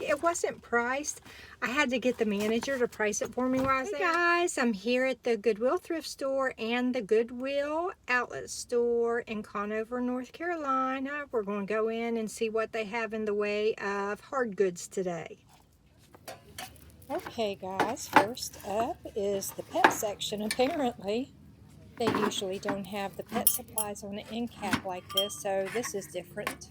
It wasn't priced. I had to get the manager to price it for me while I was there. Hey guys, I'm here at the Goodwill Thrift Store and the Goodwill Outlet Store in Conover, North Carolina. We're going to go in and see what they have in the way of hard goods today. Okay guys, first up is the pet section. Apparently, they usually don't have the pet supplies on an end cap like this, so this is different.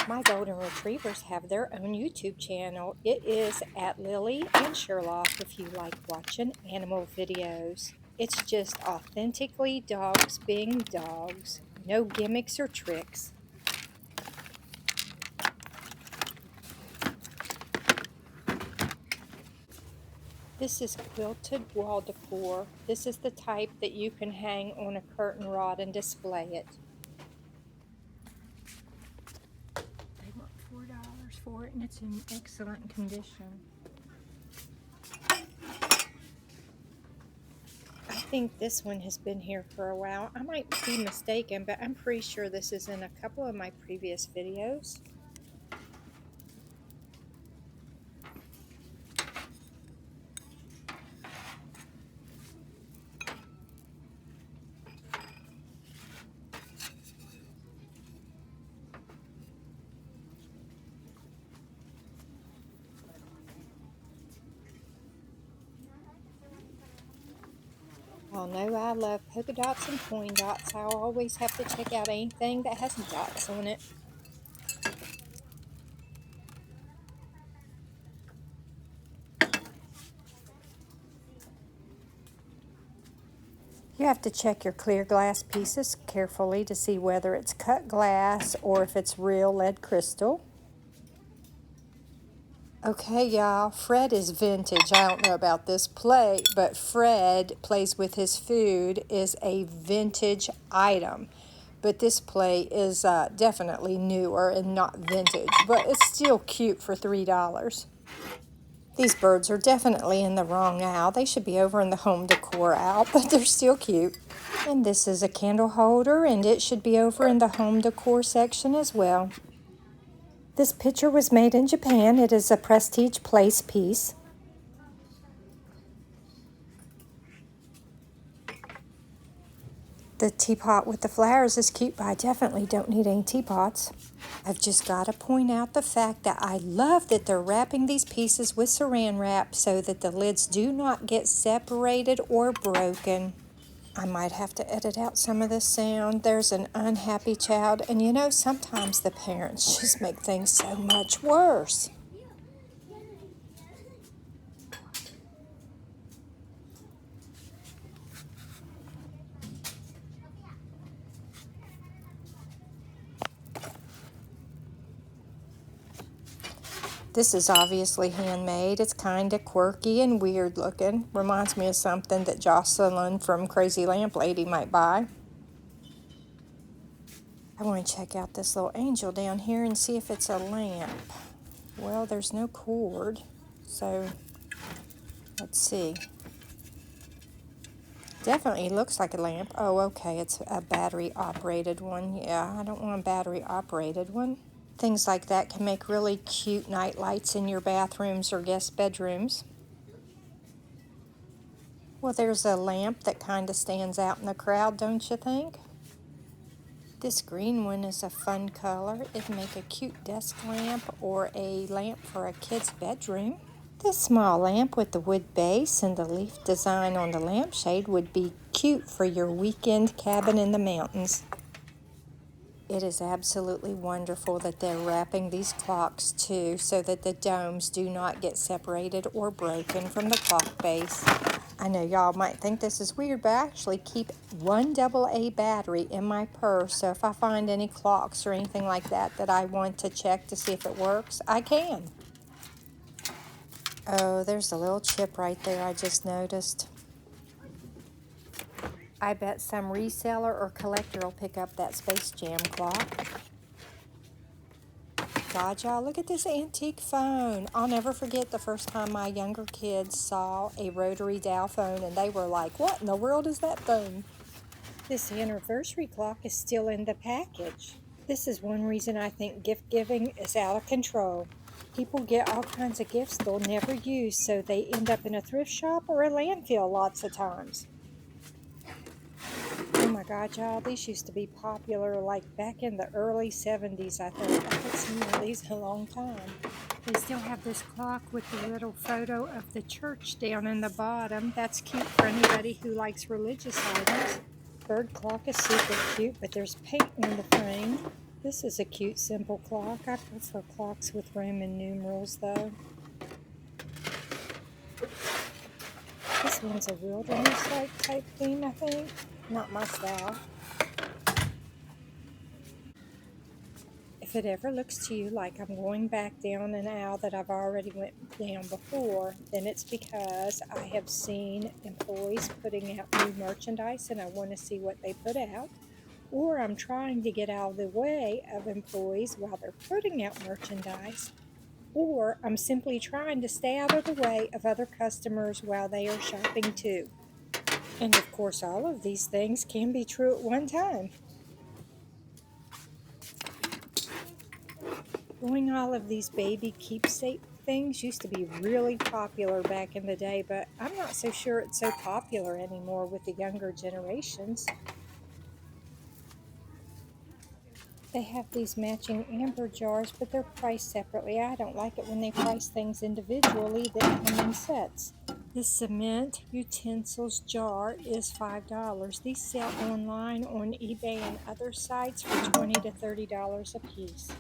My golden retrievers have their own YouTube channel. It is at Lily and Sherlock if you like watching animal videos. It's just authentically dogs being dogs. No gimmicks or tricks. This is quilted wall decor. This is the type that you can hang on a curtain rod and display it. They want $4 for it, and it's in excellent condition. I think this one has been here for a while. I might be mistaken, but I'm pretty sure this is in a couple of my previous videos. Y'all know I love polka dots and coin dots. I always have to check out anything that has dots on it. You have to check your clear glass pieces carefully to see whether it's cut glass or if it's real lead crystal. Okay, y'all, Fred is vintage. I don't know about this plate, but Fred plays with his food is a vintage item. But this plate is definitely newer and not vintage, but it's still cute for $3. These birds are definitely in the wrong aisle. They should be over in the home decor aisle, but they're still cute. And this is a candle holder, and it should be over in the home decor section as well. This picture was made in Japan. It is a prestige place piece. The teapot with the flowers is cute, but I definitely don't need any teapots. I've just got to point out the fact that I love that they're wrapping these pieces with saran wrap so that the lids do not get separated or broken. I might have to edit out some of this sound. There's an unhappy child, and you know, sometimes the parents just make things so much worse. This is obviously handmade. It's kind of quirky and weird looking. Reminds me of something that Jocelyn from Crazy Lamp Lady might buy. I want to check out this little angel down here and see if it's a lamp. Well, there's no cord, so let's see. Definitely looks like a lamp. Oh, okay, it's a battery-operated one. Yeah, I don't want a battery-operated one. Things like that can make really cute night lights in your bathrooms or guest bedrooms. Well, there's a lamp that kind of stands out in the crowd, don't you think? This green one is a fun color. It'd make a cute desk lamp or a lamp for a kid's bedroom. This small lamp with the wood base and the leaf design on the lampshade would be cute for your weekend cabin in the mountains. It is absolutely wonderful that they're wrapping these clocks too so that the domes do not get separated or broken from the clock base. I know y'all might think this is weird, but I actually keep one AA battery in my purse, so if I find any clocks or anything like that that I want to check to see if it works, I can. Oh, there's a little chip right there I just noticed. I bet some reseller or collector will pick up that Space Jam clock. God, y'all, look at this antique phone. I'll never forget the first time my younger kids saw a rotary dial phone, and they were like, what in the world is that phone? This anniversary clock is still in the package. This is one reason I think gift giving is out of control. People get all kinds of gifts they'll never use, so they end up in a thrift shop or a landfill lots of times. Oh my God, y'all, these used to be popular like back in the early 70s, I think. I haven't seen one of these in a long time. They still have this clock with the little photo of the church down in the bottom. That's cute for anybody who likes religious items. Bird clock is super cute, but there's paint on the frame. This is a cute, simple clock. I prefer clocks with Roman numerals, though. This one's a wilderness-like type theme, I think. Not my style. If it ever looks to you like I'm going back down an aisle that I've already went down before, then it's because I have seen employees putting out new merchandise and I want to see what they put out. Or I'm trying to get out of the way of employees while they're putting out merchandise. Or I'm simply trying to stay out of the way of other customers while they are shopping too. And of course, all of these things can be true at one time. Doing all of these baby keepsake things used to be really popular back in the day, but I'm not so sure it's so popular anymore with the younger generations. They have these matching amber jars, but they're priced separately. I don't like it when they price things individually that come in sets. This cement utensils jar is $5. These sell online on eBay and other sites for $20 to $30 a piece.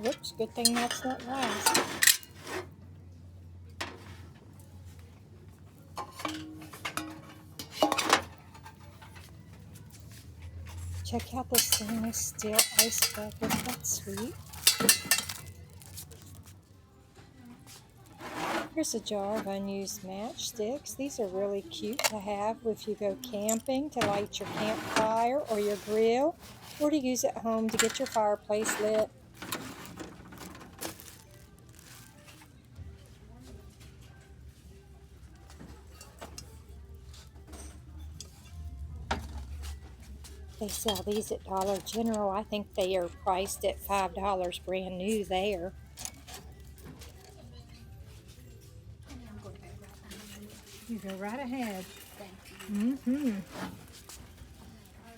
Whoops, good thing that's not glass. Check out the stainless steel ice bucket. That's sweet. Here's a jar of unused matchsticks. These are really cute to have if you go camping, to light your campfire or your grill, or to use at home to get your fireplace lit. They sell these at Dollar General. I think they are priced at $5 brand new there. You go right ahead.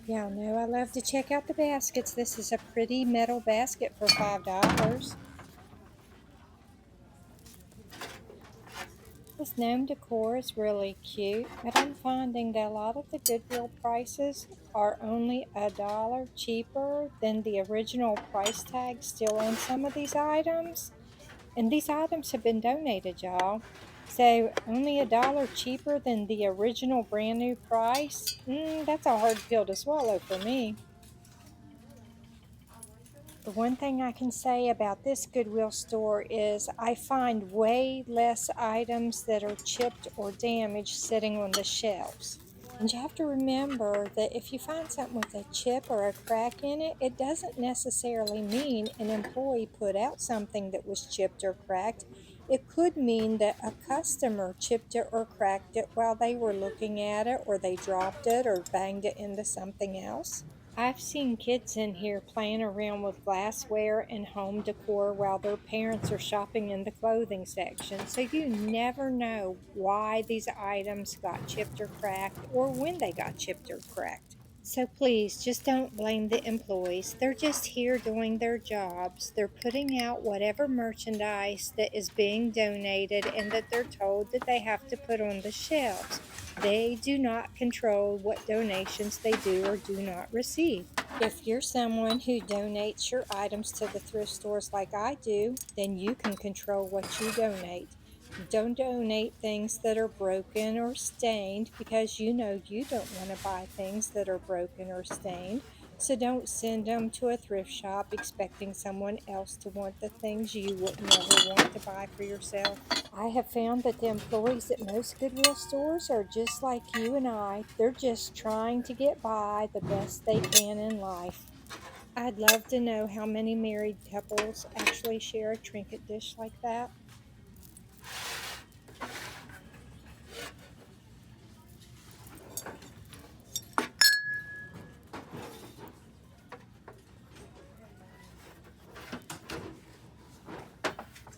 Yeah, no, I love to check out the baskets. This is a pretty metal basket for $5. This gnome decor is really cute, but I'm finding that a lot of the Goodwill prices are only $1 cheaper than the original price tag still on some of these items. And these items have been donated, y'all. So only $1 cheaper than the original brand new price? That's a hard pill to swallow for me. The one thing I can say about this Goodwill store is I find way less items that are chipped or damaged sitting on the shelves. And you have to remember that if you find something with a chip or a crack in it, it doesn't necessarily mean an employee put out something that was chipped or cracked. It could mean that a customer chipped it or cracked it while they were looking at it, or they dropped it or banged it into something else. I've seen kids in here playing around with glassware and home decor while their parents are shopping in the clothing section, so you never know why these items got chipped or cracked or when they got chipped or cracked. So please, just don't blame the employees. They're just here doing their jobs. They're putting out whatever merchandise that is being donated and that they're told that they have to put on the shelves. They do not control what donations they do or do not receive. If you're someone who donates your items to the thrift stores like I do, then you can control what you donate. Don't donate things that are broken or stained, because you know you don't want to buy things that are broken or stained. So don't send them to a thrift shop expecting someone else to want the things you would never want to buy for yourself. I have found that the employees at most Goodwill stores are just like you and I. They're just trying to get by the best they can in life. I'd love to know how many married couples actually share a trinket dish like that.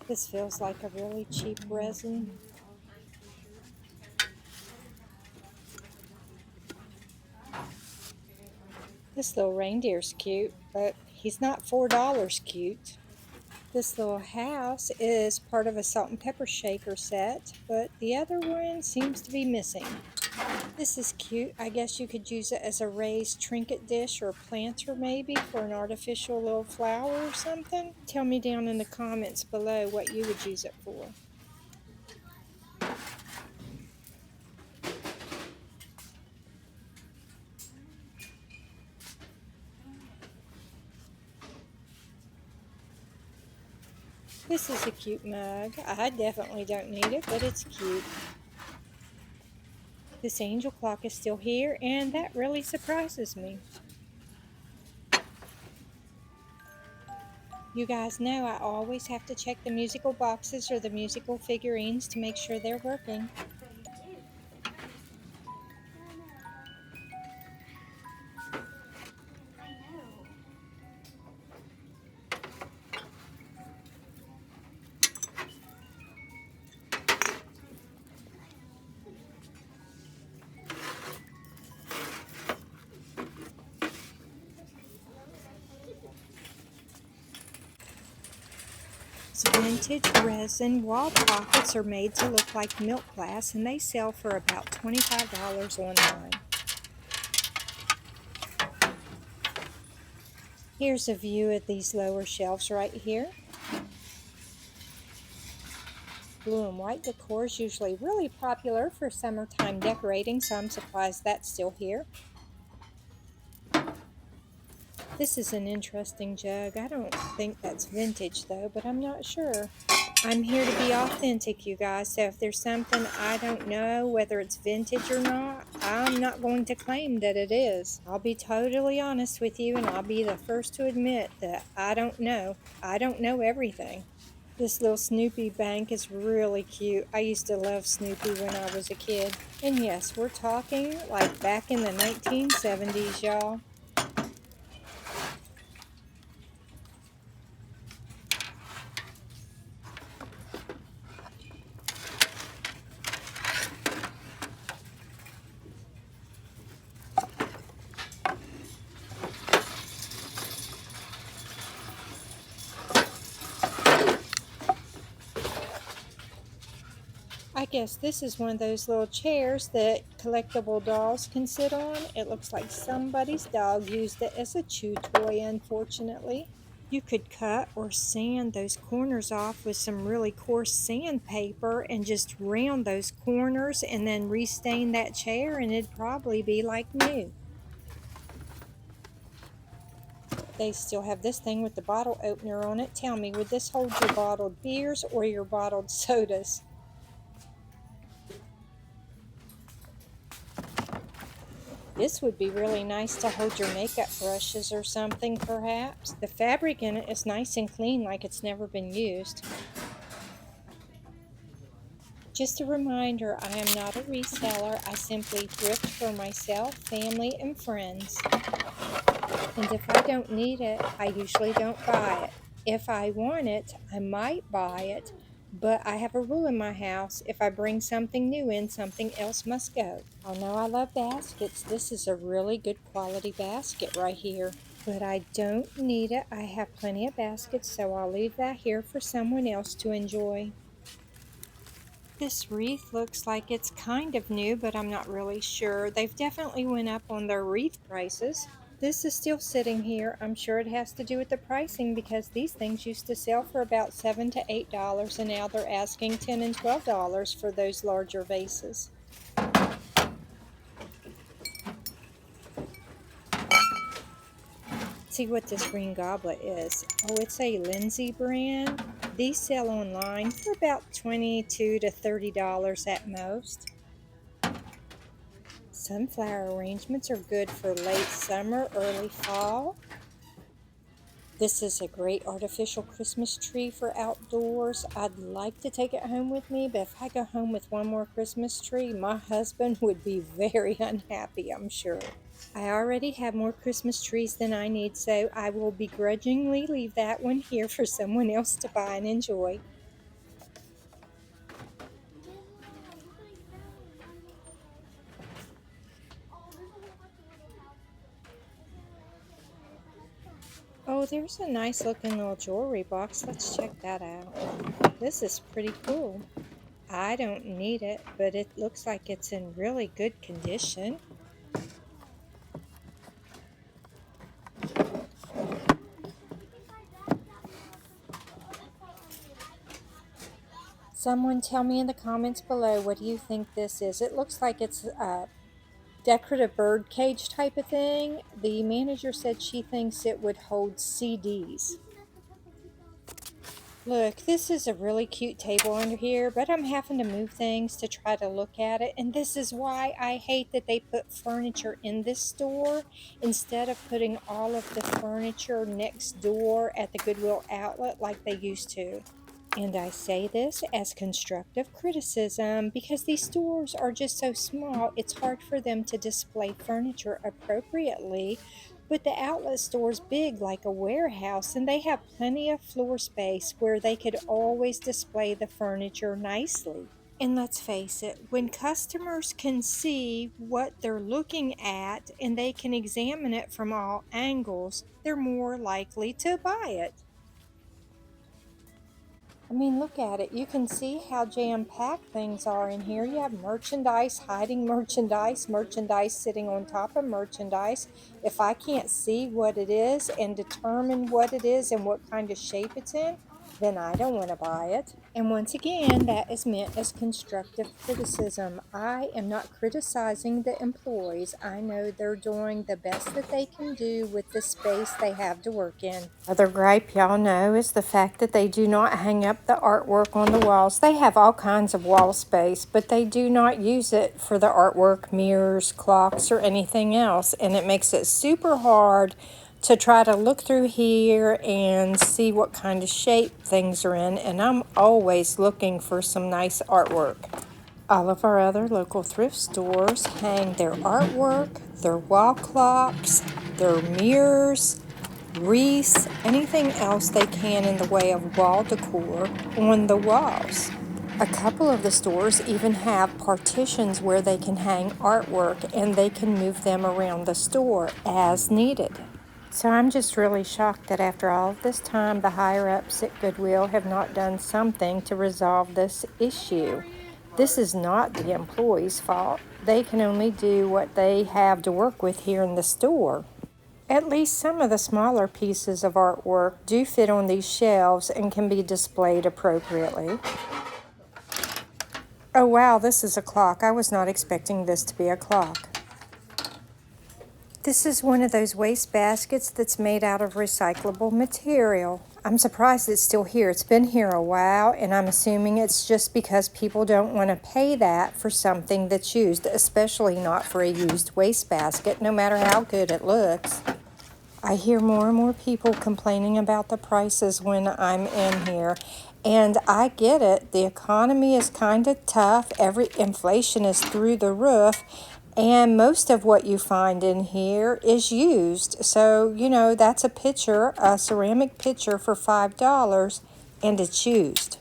This feels like a really cheap resin. This little reindeer's cute, but he's not $4 cute. This little house is part of a salt and pepper shaker set, but the other one seems to be missing. This is cute. I guess you could use it as a raised trinket dish or planter maybe for an artificial little flower or something. Tell me down in the comments below what you would use it for. This is a cute mug. I definitely don't need it, but it's cute. This angel clock is still here, and that really surprises me. You guys know I always have to check the musical boxes or the musical figurines to make sure they're working. Vintage resin wall pockets are made to look like milk glass, and they sell for about $25 online. Here's a view of these lower shelves right here. Blue and white decor is usually really popular for summertime decorating, so I'm surprised that's still here. This is an interesting jug. I don't think that's vintage though, but I'm not sure. I'm here to be authentic, you guys, so if there's something I don't know whether it's vintage or not, I'm not going to claim that it is. I'll be totally honest with you, and I'll be the first to admit that I don't know. I don't know everything. This little Snoopy bank is really cute. I used to love Snoopy when I was a kid. And yes, we're talking like back in the 1970s, y'all. I guess this is one of those little chairs that collectible dolls can sit on. It looks like somebody's dog used it as a chew toy, unfortunately. You could cut or sand those corners off with some really coarse sandpaper and just round those corners and then restain that chair, and it'd probably be like new. They still have this thing with the bottle opener on it. Tell me, would this hold your bottled beers or your bottled sodas? This would be really nice to hold your makeup brushes or something, perhaps. The fabric in it is nice and clean, like it's never been used. Just a reminder, I am not a reseller. I simply thrift for myself, family, and friends. And if I don't need it, I usually don't buy it. If I want it, I might buy it, but I have a rule in my house: if I bring something new in, something else must go. I know I love baskets. This is a really good quality basket right here, but I don't need it. I have plenty of baskets, so I'll leave that here for someone else to enjoy. This wreath looks like it's kind of new, but I'm not really sure. They've definitely went up on their wreath prices. This is still sitting here. I'm sure it has to do with the pricing, because these things used to sell for about $7 to $8, and now they're asking $10 and $12 for those larger vases. See what this green goblet is. Oh, it's a Lindsay brand. These sell online for about $22 to $30 at most. Sunflower arrangements are good for late summer, early fall. This is a great artificial Christmas tree for outdoors. I'd like to take it home with me, but if I go home with one more Christmas tree, my husband would be very unhappy, I'm sure. I already have more Christmas trees than I need, so I will begrudgingly leave that one here for someone else to buy and enjoy. Oh, there's a nice looking little jewelry box. Let's check that out. This is pretty cool. I don't need it, but it looks like it's in really good condition. Someone tell me in the comments below, what do you think this is? It looks like it's a decorative bird cage type of thing. The manager said she thinks it would hold CDs. Look, this is a really cute table under here, but I'm having to move things to try to look at it. And this is why I hate that they put furniture in this store instead of putting all of the furniture next door at the Goodwill Outlet like they used to. And I say this as constructive criticism because these stores are just so small, it's hard for them to display furniture appropriately. But the outlet store's big like a warehouse, and they have plenty of floor space where they could always display the furniture nicely. And let's face it, when customers can see what they're looking at and they can examine it from all angles, they're more likely to buy it. I mean, look at it. You can see how jam-packed things are in here. You have merchandise hiding merchandise, merchandise sitting on top of merchandise. If I can't see what it is and determine what it is and what kind of shape it's in, then I don't want to buy it. And once again, that is meant as constructive criticism. I am not criticizing the employees. I know they're doing the best that they can do with the space they have to work in. Other gripe y'all know is the fact that they do not hang up the artwork on the walls. They have all kinds of wall space, but they do not use it for the artwork, mirrors, clocks, or anything else. And it makes it super hard to try to look through here and see what kind of shape things are in, and I'm always looking for some nice artwork. All of our other local thrift stores hang their artwork, their wall clocks, their mirrors, wreaths, anything else they can in the way of wall decor on the walls. A couple of the stores even have partitions where they can hang artwork and they can move them around the store as needed. So I'm just really shocked that after all of this time, the higher-ups at Goodwill have not done something to resolve this issue. This is not the employees' fault. They can only do what they have to work with here in the store. At least some of the smaller pieces of artwork do fit on these shelves and can be displayed appropriately. Oh wow, this is a clock. I was not expecting this to be a clock. This is one of those waste baskets that's made out of recyclable material. I'm surprised it's still here. It's been here a while, and I'm assuming it's just because people don't want to pay that for something that's used, especially not for a used waste basket, no matter how good it looks. I hear more and more people complaining about the prices when I'm in here, and I get it. The economy is kind of tough. Inflation is through the roof. And most of what you find in here is used. So, you know, that's a pitcher, a ceramic pitcher for $5, and it's used.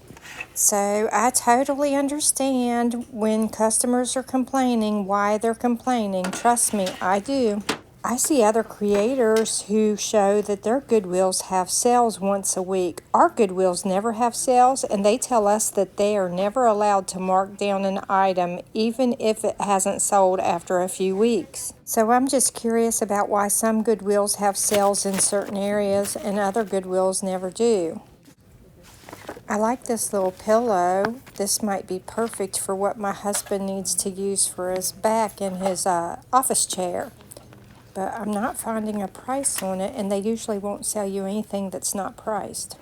So I totally understand when customers are complaining why they're complaining. Trust me, I do. I see other creators who show that their Goodwills have sales once a week. Our Goodwills never have sales, and they tell us that they are never allowed to mark down an item even if it hasn't sold after a few weeks. So I'm just curious about why some Goodwills have sales in certain areas and other Goodwills never do. I like this little pillow. This might be perfect for what my husband needs to use for his back in his office chair. But I'm not finding a price on it, and they usually won't sell you anything that's not priced.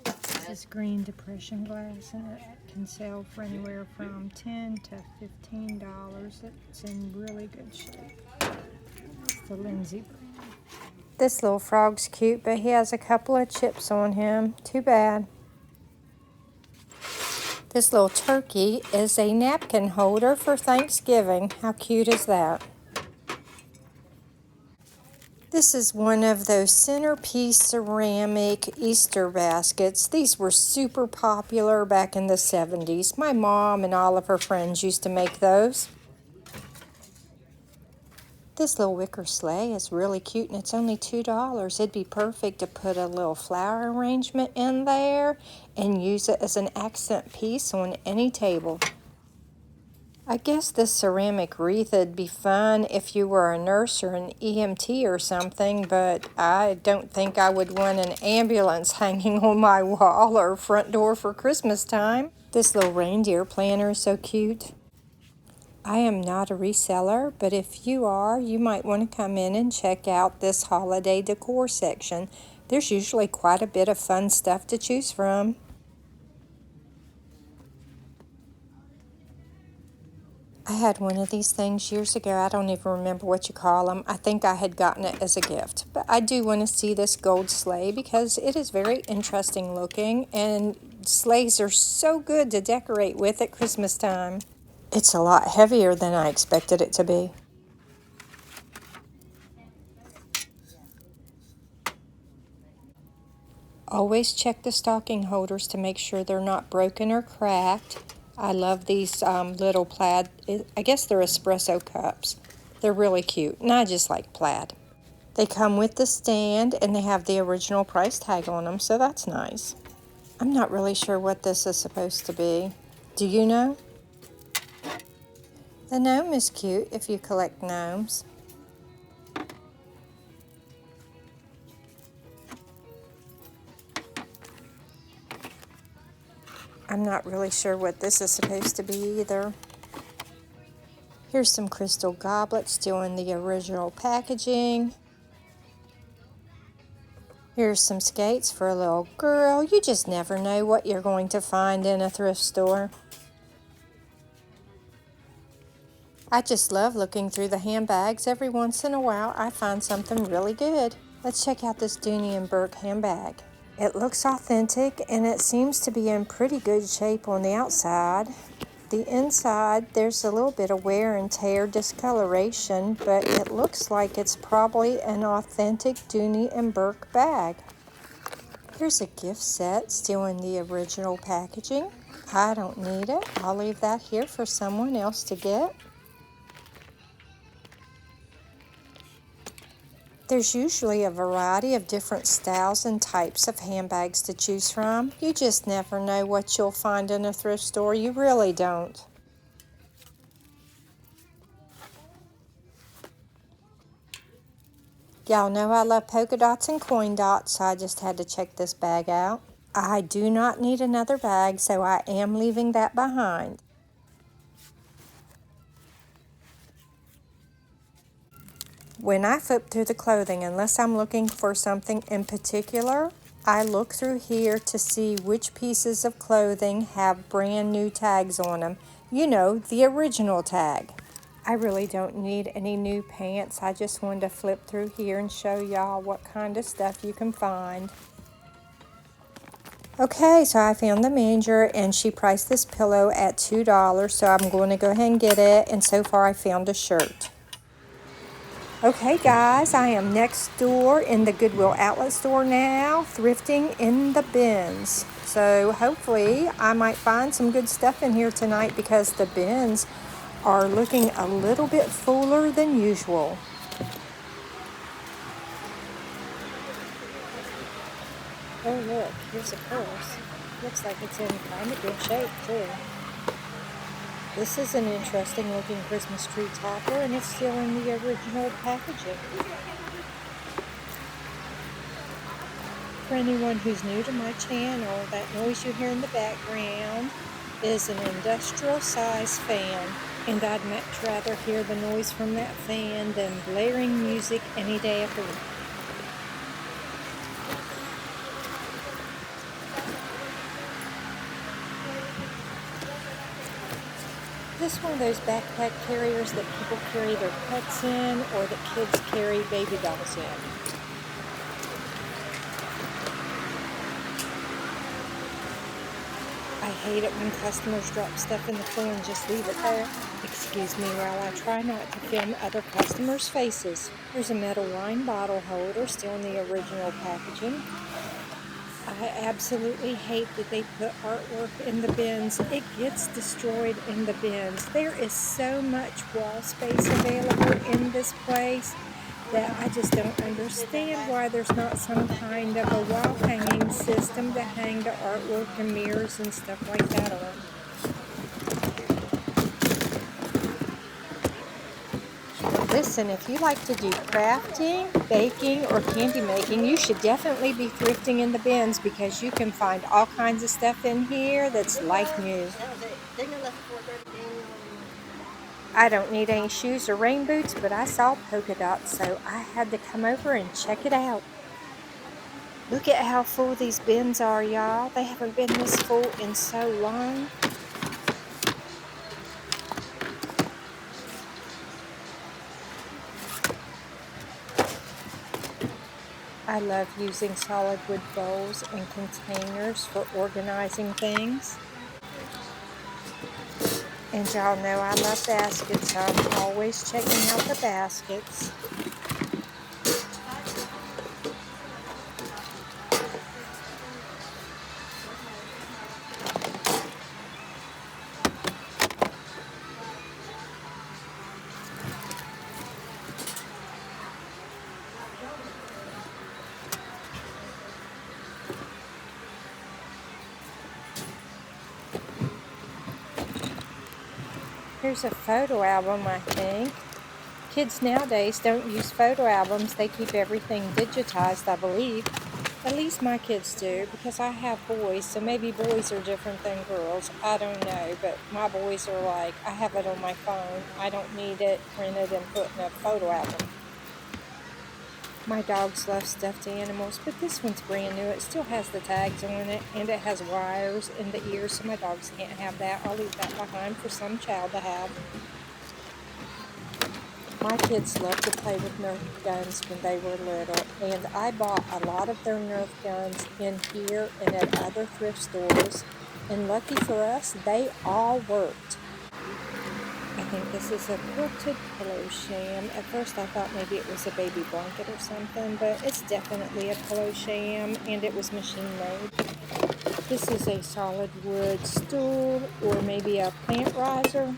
This is green depression glass, and it can sell for anywhere from $10 to $15. It's in really good shape. It's the Lindsay brand. This little frog's cute, but he has a couple of chips on him. Too bad. This little turkey is a napkin holder for Thanksgiving. How cute is that? This is one of those centerpiece ceramic Easter baskets. These were super popular back in the 70s. My mom and all of her friends used to make those. This little wicker sleigh is really cute and it's only $2. It'd be perfect to put a little flower arrangement in there and use it as an accent piece on any table. I guess this ceramic wreath would be fun if you were a nurse or an EMT or something, but I don't think I would want an ambulance hanging on my wall or front door for Christmas time. This little reindeer planner is so cute. I am not a reseller, but if you are, you might want to come in and check out this holiday decor section. There's usually quite a bit of fun stuff to choose from. I had one of these things years ago. I don't even remember what you call them. I think I had gotten it as a gift. But I do want to see this gold sleigh because it is very interesting looking, and sleighs are so good to decorate with at Christmas time. It's a lot heavier than I expected it to be. Always check the stocking holders to make sure they're not broken or cracked. I love these little plaid, I guess they're espresso cups. They're really cute, and I just like plaid. They come with the stand, and they have the original price tag on them, so that's nice. I'm not really sure what this is supposed to be. Do you know? The gnome is cute if you collect gnomes. I'm not really sure what this is supposed to be either. Here's some crystal goblets still in the original packaging. Here's some skates for a little girl. You just never know what you're going to find in a thrift store. I just love looking through the handbags. Every once in a while I find something really good. Let's check out this Dooney & Bourke handbag. It looks authentic and it seems to be in pretty good shape on the outside. The inside, there's a little bit of wear and tear discoloration, but it looks like it's probably an authentic Dooney & Bourke bag. Here's a gift set, still in the original packaging. I don't need it. I'll leave that here for someone else to get. There's usually a variety of different styles and types of handbags to choose from. You just never know what you'll find in a thrift store. You really don't. Y'all know I love polka dots and coin dots, so I just had to check this bag out. I do not need another bag, so I am leaving that behind. When I flip through the clothing, unless I'm looking for something in particular, I look through here to see which pieces of clothing have brand new tags on them. You know, the original tag. I really don't need any new pants. I just wanted to flip through here and show y'all what kind of stuff you can find. Okay, so I found the manager and she priced this pillow at $2, so I'm going to go ahead and get it. And so far I found a shirt. Okay guys, I am next door in the Goodwill Outlet store now, thrifting in the bins. So hopefully I might find some good stuff in here tonight because the bins are looking a little bit fuller than usual. Oh look, here's a purse. Looks like it's in kind of good shape too. This is an interesting looking Christmas tree topper, and it's still in the original packaging. For anyone who's new to my channel, that noise you hear in the background is an industrial size fan, and I'd much rather hear the noise from that fan than blaring music any day of the week. This is one of those backpack carriers that people carry their pets in or that kids carry baby dolls in. I hate it when customers drop stuff in the floor and just leave it there. Excuse me while I try not to film other customers' faces. Here's a metal wine bottle holder still in the original packaging. I absolutely hate that they put artwork in the bins. It gets destroyed in the bins. There is so much wall space available in this place that I just don't understand why there's not some kind of a wall hanging system to hang the artwork and mirrors and stuff like that on. Listen, if you like to do crafting, baking, or candy making, you should definitely be thrifting in the bins because you can find all kinds of stuff in here that's like new. I don't need any shoes or rain boots, but I saw polka dots, so I had to come over and check it out. Look at how full these bins are, y'all. They haven't been this full in so long. I love using solid wood bowls and containers for organizing things. And y'all know I love baskets, so I'm always checking out the baskets. Here's a photo album, I think. Kids nowadays don't use photo albums. They keep everything digitized, I believe. At least my kids do, because I have boys, so maybe boys are different than girls. I don't know, but my boys are like, I have it on my phone. I don't need it printed and put in a photo album. My dogs love stuffed animals, but this one's brand new. It still has the tags on it, and it has wires in the ears, so my dogs can't have that. I'll leave that behind for some child to have. My kids loved to play with Nerf guns when they were little, and I bought a lot of their Nerf guns in here and at other thrift stores, and lucky for us, they all worked. I think this is a quilted pillow sham. At first I thought maybe it was a baby blanket or something, but it's definitely a pillow sham, and it was machine made. This is a solid wood stool or maybe a plant riser.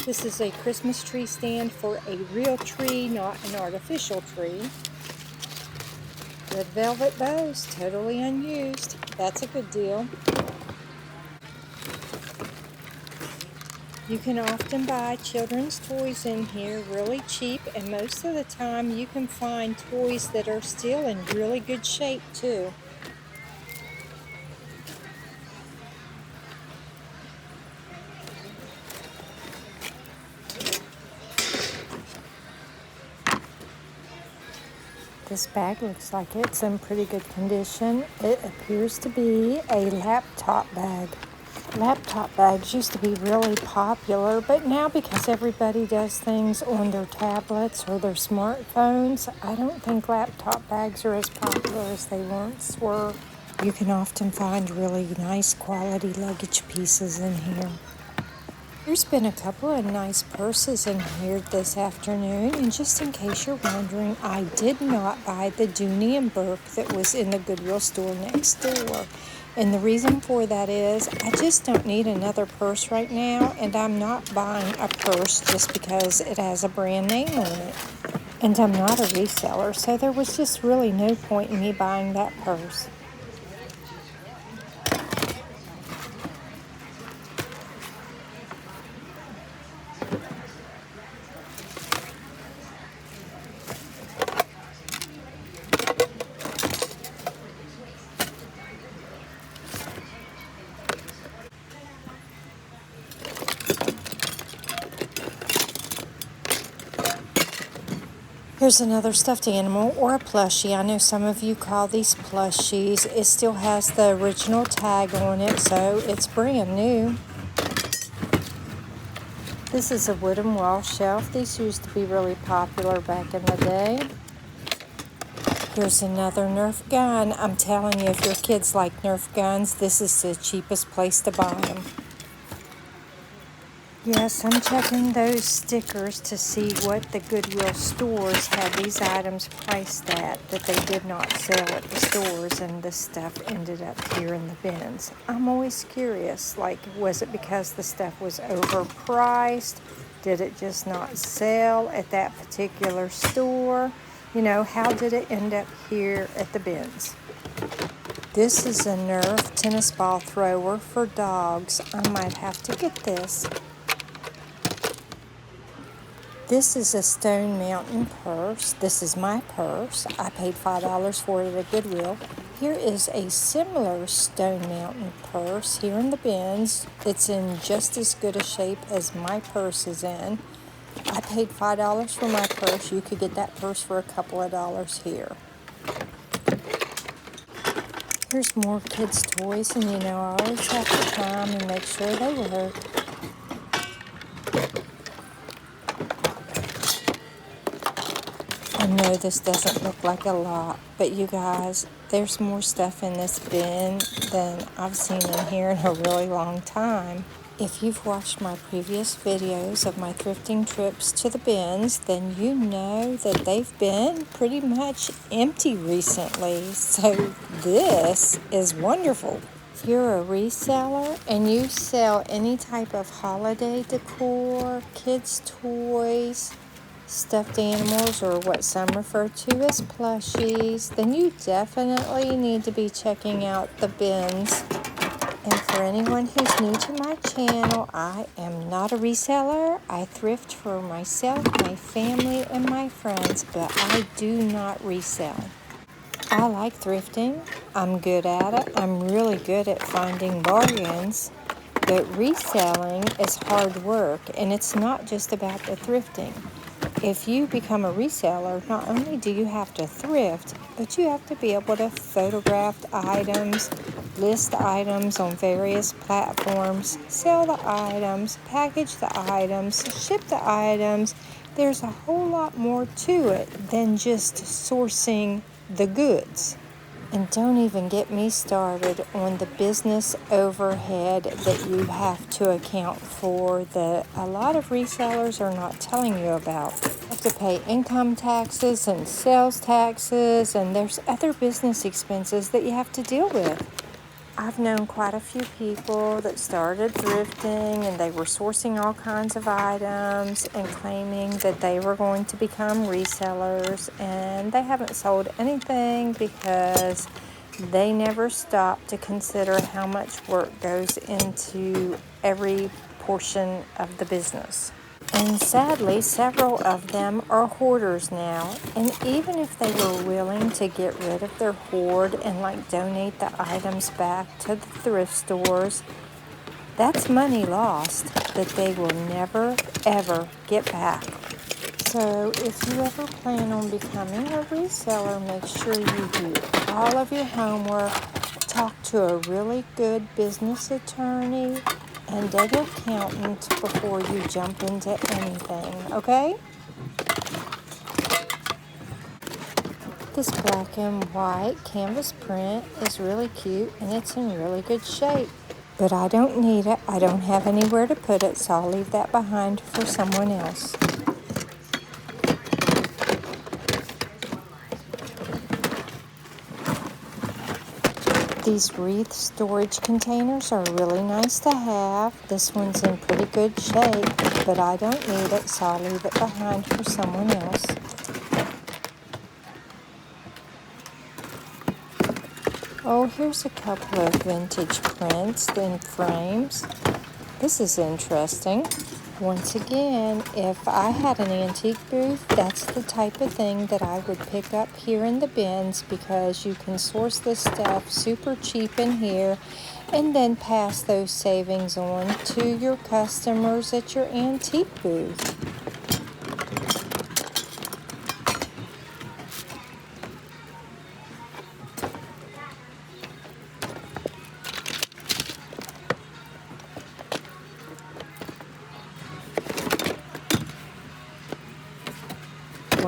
This is a Christmas tree stand for a real tree, not an artificial tree. Red velvet bows, totally unused. That's a good deal. You can often buy children's toys in here really cheap, and most of the time you can find toys that are still in really good shape too. This bag looks like it's in pretty good condition. It appears to be a laptop bag. Laptop bags used to be really popular, but now because everybody does things on their tablets or their smartphones, I don't think laptop bags are as popular as they once were. You can often find really nice quality luggage pieces in here. There's been a couple of nice purses in here this afternoon, and just in case you're wondering, I did not buy the Dooney and Burke that was in the Goodwill store next door. And the reason for that is I just don't need another purse right now, and I'm not buying a purse just because it has a brand name on it. And I'm not a reseller, so there was just really no point in me buying that purse. Here's another stuffed animal or a plushie. I know some of you call these plushies. It still has the original tag on it, so it's brand new. This is a wooden wall shelf. These used to be really popular back in the day. Here's another Nerf gun. I'm telling you, if your kids like Nerf guns, this is the cheapest place to buy them. Yes, I'm checking those stickers to see what the Goodwill stores had these items priced at that they did not sell at the stores, and this stuff ended up here in the bins. I'm always curious, like, was it because the stuff was overpriced? Did it just not sell at that particular store? You know, how did it end up here at the bins? This is a Nerf tennis ball thrower for dogs. I might have to get this. This is a Stone Mountain purse. This is my purse. I paid $5 for it at Goodwill. Here is a similar Stone Mountain purse here in the bins. It's in just as good a shape as my purse is in. I paid $5 for my purse. You could get that purse for a couple of dollars here. Here's more kids' toys, and you know I always have to come and make sure they work. I know this doesn't look like a lot, but you guys, there's more stuff in this bin than I've seen in here in a really long time. If you've watched my previous videos of my thrifting trips to the bins, then you know that they've been pretty much empty recently. So this is wonderful. If you're a reseller and you sell any type of holiday decor, kids' toys, stuffed animals, or what some refer to as plushies, then you definitely need to be checking out the bins. And for anyone who's new to my channel, I am not a reseller. I thrift for myself, my family, and my friends, but I do not resell. I like thrifting. I'm good at it. I'm really good at finding bargains. But reselling is hard work, and it's not just about the thrifting. If you become a reseller, not only do you have to thrift, but you have to be able to photograph items, list items on various platforms, sell the items, package the items, ship the items. There's a whole lot more to it than just sourcing the goods. And don't even get me started on the business overhead that you have to account for that a lot of resellers are not telling you about. You have to pay income taxes and sales taxes, and there's other business expenses that you have to deal with. I've known quite a few people that started thrifting, and they were sourcing all kinds of items and claiming that they were going to become resellers, and they haven't sold anything because they never stopped to consider how much work goes into every portion of the business. And sadly, several of them are hoarders now. And even if they were willing to get rid of their hoard and donate the items back to the thrift stores, that's money lost that they will never, ever get back. So if you ever plan on becoming a reseller, make sure you do all of your homework, talk to a really good business attorney and an accountant before you jump into anything, okay? This black and white canvas print is really cute, and it's in really good shape. But I don't need it. I don't have anywhere to put it, so I'll leave that behind for someone else. These wreath storage containers are really nice to have. This one's in pretty good shape, but I don't need it, so I'll leave it behind for someone else. Oh, here's a couple of vintage prints in frames. This is interesting. Once again, if I had an antique booth, that's the type of thing that I would pick up here in the bins, because you can source this stuff super cheap in here and then pass those savings on to your customers at your antique booth.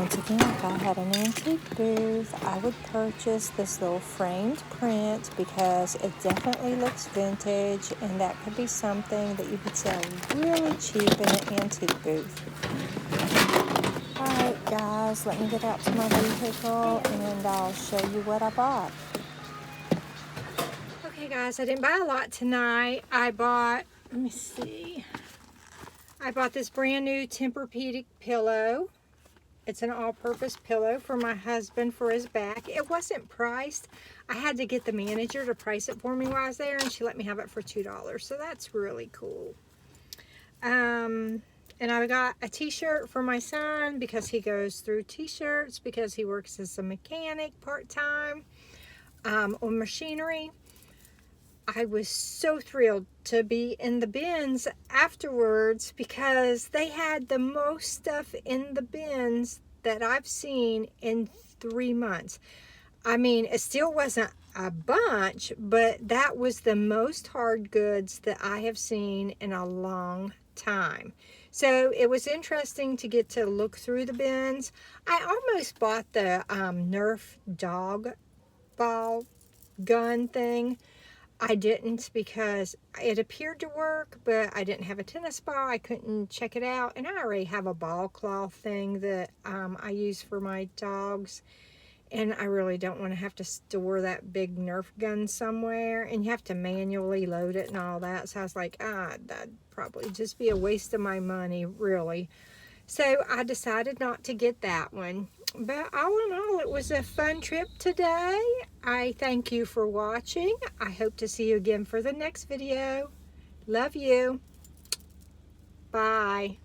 Once again, if I had an antique booth, I would purchase this little framed print because it definitely looks vintage, and that could be something that you could sell really cheap in an antique booth. Alright guys, let me get out to my vehicle and I'll show you what I bought. Okay guys, I didn't buy a lot tonight. I bought this brand new Tempur-Pedic pillow. It's an all-purpose pillow for my husband for his back. It wasn't priced. I had to get the manager to price it for me while I was there, and she let me have it for $2. So that's really cool. And I got a t-shirt for my son because he goes through t-shirts because he works as a mechanic part-time on machinery. I was so thrilled to be in the bins afterwards because they had the most stuff in the bins that I've seen in 3 months. I mean, it still wasn't a bunch, but that was the most hard goods that I have seen in a long time. So it was interesting to get to look through the bins. I almost bought the Nerf dog ball gun thing. I didn't because it appeared to work, but I didn't have a tennis ball. I couldn't check it out. And I already have a ball cloth thing that I use for my dogs. And I really don't want to have to store that big Nerf gun somewhere. And you have to manually load it and all that. So I was like, that'd probably just be a waste of my money, really. So I decided not to get that one. But all in all, it was a fun trip today. I thank you for watching. I hope to see you again for the next video. Love you. Bye.